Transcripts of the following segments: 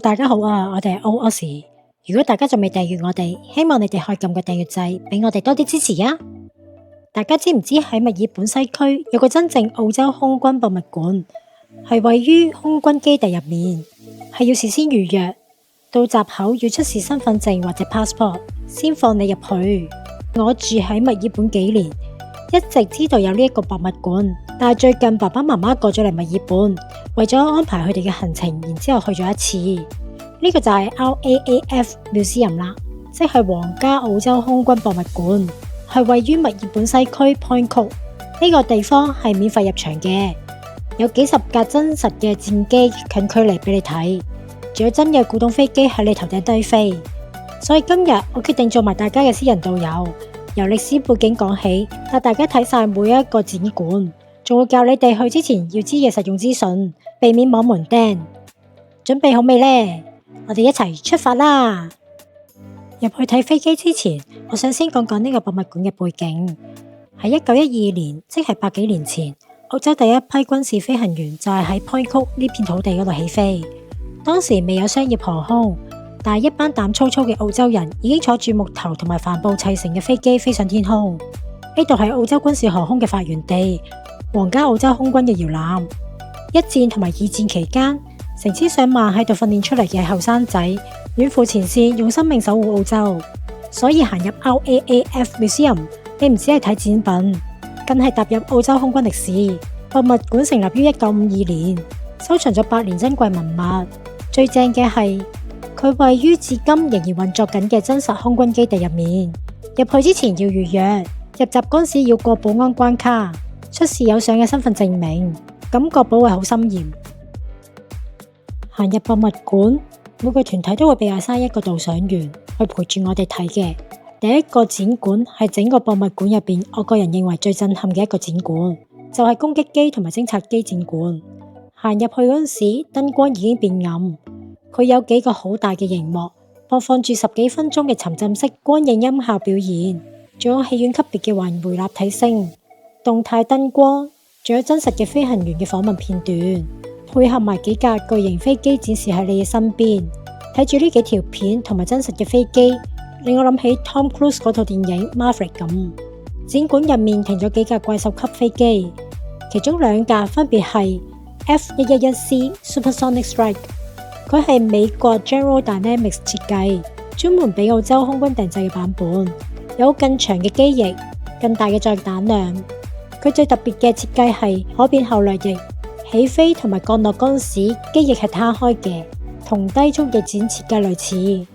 大家好啊！我哋係 OOS。如果大家仲未訂閱我哋，希望你哋可以撳個訂閱掣，俾我哋多啲支持啊！大家知唔知喺墨爾本西區有個真正澳洲空軍博物館，係位於空軍基地入面，係要事先預約，到閘口要出示身份證或者 passport 先放你入去。我住喺墨爾本幾年，一直知道有呢一個博物館，但係最近爸爸媽媽過咗嚟墨爾本，為咗安排佢哋嘅行程，然之後去咗一次。呢個就係 RAAF Museum 啦，即係皇家澳洲空軍博物館，係位於墨爾本西區 Point Cook。呢個地方係免費入場嘅，有幾十架真實嘅戰機近距離俾你睇，仲有真嘅古董飛機喺你頭頂低飛。所以今日我決定做埋大家嘅私人導遊，由歷史背景講起，帶大家睇晒每一個展館，仲會教你哋去之前要知嘅實用資訊，避免網門釘。準備好未呢？我哋一齊出發啦！入去睇飛機之前，我想先講講呢個博物館嘅背景。喺1912年，即係100幾年前，澳洲第一批軍事飛行員就係喺 Point Cook 呢片土地嗰度起飛。當時未有商業航空，但係一班膽粗粗嘅澳洲人已經坐住木頭同埋帆布砌成嘅飛機飛上天空。呢度係澳洲軍事航空嘅發源地，皇家澳洲空軍嘅搖籃。一戰同埋二戰期間，成千上萬喺度訓練出嚟嘅後生仔，遠赴前線，用生命守護澳洲。所以行入 RAAF Museum， 你唔止係睇展品，更係踏入澳洲空軍歷史。博物館成立於1952年，收藏咗百年珍貴文物。最正嘅係，佢位於至今仍然運作緊嘅真實空軍基地入面。入去之前要預約，入閘嗰時要過保安關卡，出示有相嘅身份證明，感覺保衛好森嚴。行入博物館，每個團體都會被嗌返一個導賞員去陪住我哋睇嘅。第一個展館係整個博物館入邊，我個人認為最震撼嘅一個展館，就係攻擊機同埋偵察機展館。行入去嗰時，燈光已經變暗，佢有幾個好大嘅熒幕，播放住10幾分鐘嘅沉浸式光影音效表演，仲有戲院級別嘅環迴立體聲、動態燈光，仲有真實嘅飛行員嘅訪問片段，配合埋幾架巨型飛機展示喺你嘅身邊。睇住呢幾條片同埋真實嘅飛機，令我諗起 Tom Cruise 嗰套電影 Maverick 咁。展館入面停咗幾架怪獸級飛機，其中2架分別係 F111C Supersonic Strike， 佢係美國 General Dynamics 設計，專門俾澳洲空軍訂製嘅版本，有更長嘅機翼、更大嘅載彈量。佢最特別嘅設計係可變後掠翼，起飛同埋降落嗰時機翼係攤開嘅，同低速翼展設計類似。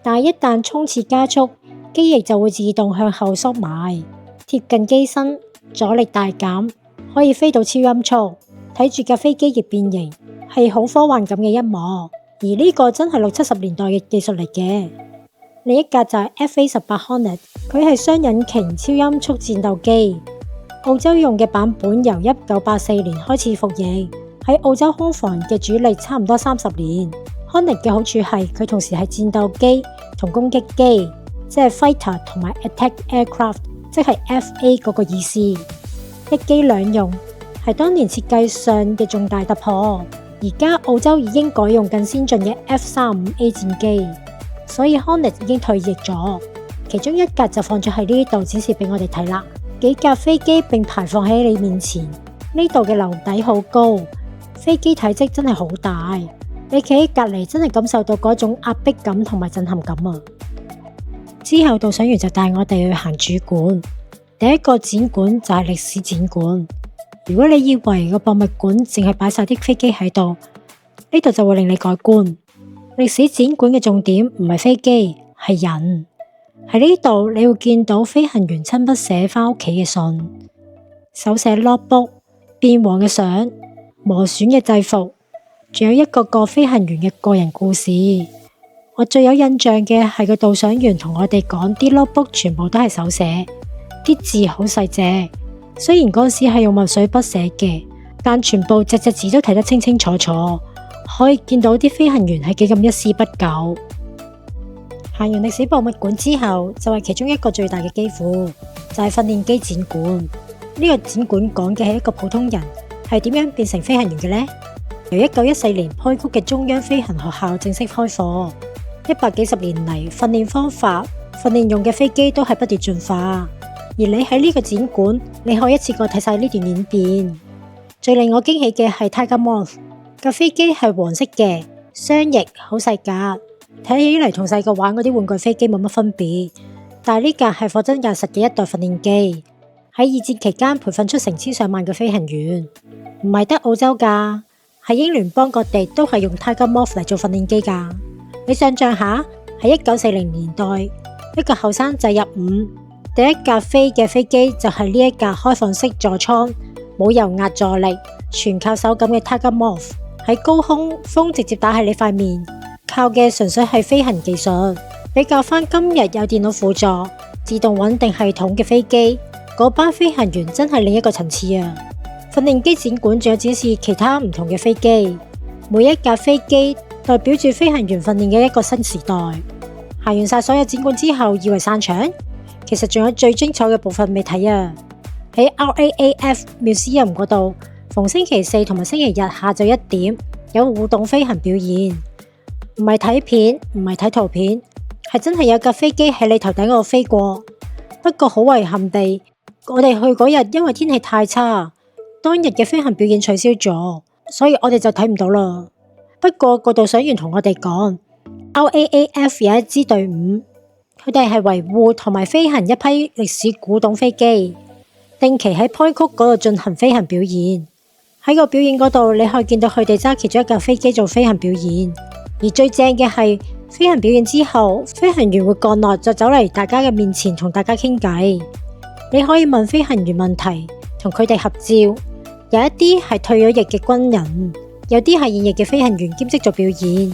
但係一旦衝刺加速，機翼就會自動向後縮埋，貼近機身，阻力大減，可以飛到超音速。睇住架飛機翼變形，係好科幻感嘅一幕。而呢個真係60-70年代嘅技術嚟嘅。另一架就係 FA-18 Hornet， 佢係雙引擎超音速戰鬥機。澳洲用嘅版本由1984年開始服役，喺澳洲空防嘅主力差唔多30年。Hornet 嘅好處係佢同時係戰鬥機同攻擊機，即係 Fighter 同埋 Attack Aircraft， 即係 FA 嗰個意思。一機兩用係當年設計上嘅重大突破。而家澳洲已經改用更先進嘅 F-35A 戰機，所以 Hornet 已經退役咗。其中一架就放咗喺呢度展示俾我哋睇啦。幾架飛機並排放喺你面前，呢度嘅樓底好高，飛機體積真係好大，你企喺隔籬真係感受到嗰種壓迫感同埋震撼感啊！之後導賞員就帶我哋去行主館，第一個展館就係歷史展館。如果你以為個博物館淨係擺晒啲飛機喺度，呢度就會令你改觀。歷史展館嘅重點唔係飛機，係人。喺呢度你會見到飛行員親筆寫返屋企嘅信、手寫 logbook、變黃嘅相、磨損嘅制服，仲有一個個飛行員嘅個人故事。我最有印象嘅係個導賞員同我哋講，啲 logbook 全部都係手寫，啲字好細隻。雖然嗰時係用墨水筆寫嘅，但全部隻字都睇得清清楚楚，可以見到啲飛行員係幾咁一絲不苟。行完歷史博物館之後，就係其中一個最大嘅機庫，就係訓練機展館。呢個展館講嘅係一個普通人係點樣變成飛行員嘅呢？由1914年開曲嘅中央飛行學校正式開課。100幾十年嚟，訓練方法、訓練用嘅飛機都係不斷進化。而你喺呢個展館，你可以一次過睇晒呢段演變。最令我驚喜嘅係 Tiger Moth 架飛機係黃色嘅，雙翼好細架，睇起嚟同細個玩嗰啲玩具飛機冇乜分別。但係呢架係貨真價實嘅一代訓練機，喺二戰期間培訓出成千上萬嘅飛行員，唔係得澳洲㗎，喺英聯邦各地都係用 Tiger Moth 嚟做訓練機㗎。你想象下，喺1940年代，一個後生仔入伍，第一架飛嘅飛機就係呢一架開放式座艙，冇油壓助力，全靠手感嘅 Tiger Moth。喺高空，風直接打喺你塊面，靠嘅純粹係飛行技術。比較翻今日有電腦輔助、自動穩定系統嘅飛機，嗰班飛行員真係另一個層次啊！訓練機展館仲有展示其他唔同嘅飛機，每一架飛機代表住飛行員訓練嘅一個新時代。行完晒所有展館之後，以為散場，其實仲有最精彩嘅部分未睇啊！喺 RAAF Museum 嗰度，逢星期四同埋星期日下晝1點有互動飛行表演，唔係睇片，唔係睇圖片，係真係有架飛機喺你頭頂嗰度飛過。不過好遺憾地，我哋去嗰日因為天氣太差，當日嘅飛行表演取消咗，所以我哋就睇唔到啦。不過個導賞員同我哋講，RAAF 有一支隊伍，佢哋係維護同埋飛行一批歷史古董飛機，定期喺 Point Cook 嗰度進行飛行表演。喺個表演嗰度，你可以見到佢哋揸其中一架飛機做飛行表演。而最正嘅係，飛行表演之後，飛行員會降落，就走嚟大家嘅面前同大家傾偈。你可以問飛行員問題，同佢哋合照。有一啲係退咗役嘅軍人，有啲係現役嘅飛行員兼職做表演，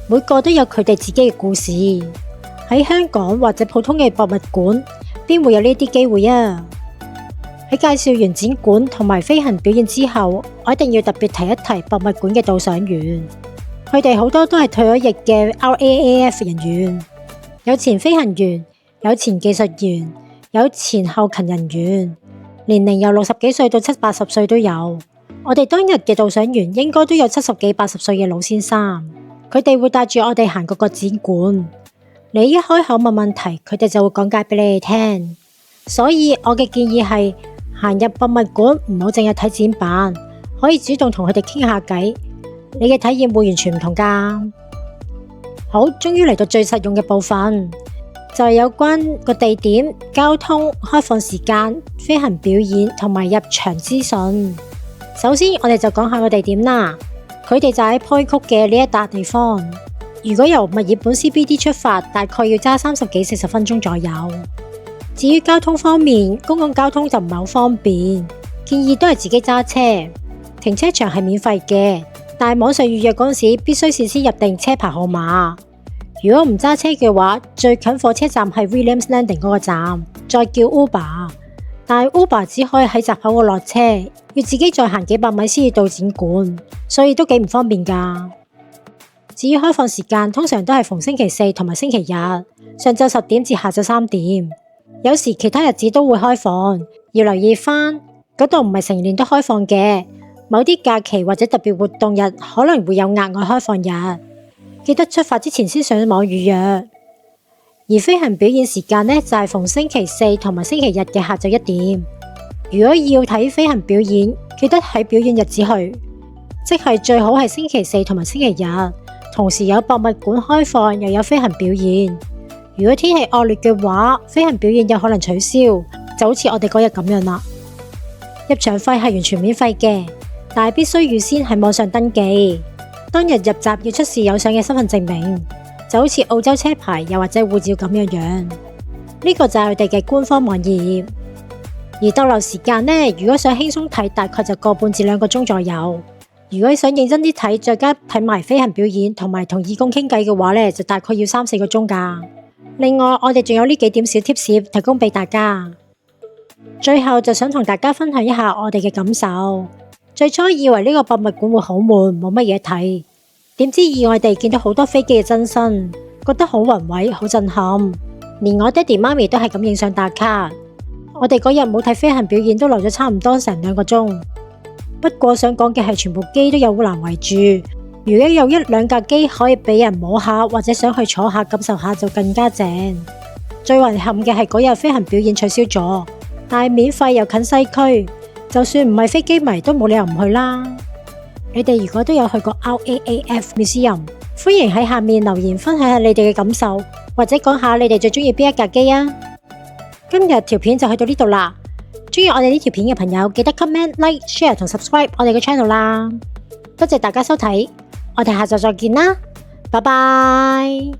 每個都有佢哋自己嘅故事。喺香港或者普通嘅博物館，邊會有呢啲機會啊？喺介紹完展館同埋飛行表演之後，我一定要特別提一提博物館嘅導賞員。佢哋好多都係退咗役嘅 RAAF 人員，有前飛行員，有前技術員，有前後勤人員，年齡由60幾歲到70、80歲都有。我哋當日嘅導賞員應該都有70幾、80歲嘅老先生，佢哋會帶住我哋行各個展館。你一開口問問題，佢哋就會講解俾你哋聽。所以我嘅建議係，行入博物館唔好淨係睇展板，可以主動同佢哋傾下偈，你嘅體驗會完全唔同㗎。好，終於嚟到最實用嘅部分，就係有關個地點、交通、開放時間、飛行表演同埋入場資訊。首先，我哋就講下個地點啦。佢哋就喺 Point Cook 嘅呢一笪地方。如果由墨爾本 CBD 出發，大概要揸30幾40分鐘左右。至於交通方面，公共交通就唔係好方便，建議都係自己揸車。停車場係免費嘅，但係網上預約嗰陣時必須事先入定車牌號碼。如果唔揸車嘅話，最近火車站係 Williams Landing 嗰個站，再叫 Uber。但係 Uber 只可以喺閘口度落車，要自己再行幾百米先至到展館，所以都幾唔方便㗎。至於開放時間，通常都係逢星期四同埋星期日，上晝10點至下晝3點。有時其他日子都會開放，要留意返嗰度唔係成年都開放嘅，某啲假期或者特別活動日可能會有額外開放日，記得出發之前先上網預約。而飛行表演時間呢，就係逢星期四同埋星期日嘅下晝1點。如果要睇飛行表演，記得喺表演日子去，即係最好係星期四同埋星期日，同時有博物館開放又有飛行表演。如果天氣惡劣嘅話，飛行表演有可能取消，就好似我哋嗰日咁樣啦。入場費係完全免費嘅，但係必須預先喺網上登記。當日入閘要出示有相嘅身份證明，就好似澳洲車牌又或者護照咁樣。呢個就係佢哋嘅官方網頁。而逗留時間呢，如果想輕鬆睇，大概就1.5至2個鐘左右。如果想認真啲睇，再加睇埋飛行表演同埋同義工傾偈嘅話呢，就大概要3、4個鐘㗎。另外，我哋仲有呢幾點小貼士提供俾大家。最後就想同大家分享一下我哋嘅感受。最初以為呢個博物館會好悶，冇乜嘢睇，點知意外地見到好多飛機嘅真身，覺得好宏偉，好震撼。連我爹哋媽咪都係咁影相打卡。我哋嗰日冇睇飛行表演，都留咗差唔多成2個鐘。不過想講嘅係全部機都有護欄圍住，如果有一兩架機可以俾人摸下或者想去坐下感受下就更加正。最遺憾嘅係嗰日飛行表演取消咗，但係免費又近西區，就算唔係飛機迷都冇理由唔去啦。你哋如果都有去過 RAAF Museum，歡迎喺下面留言分享下你哋嘅感受，或者講下你哋最中意邊一架機啊！今日條片就去到呢度啦，中意我哋呢條片嘅朋友記得 comment、like、share 同 subscribe 我哋嘅 channel 啦。多謝大家收睇，我哋下集再見啦，拜拜。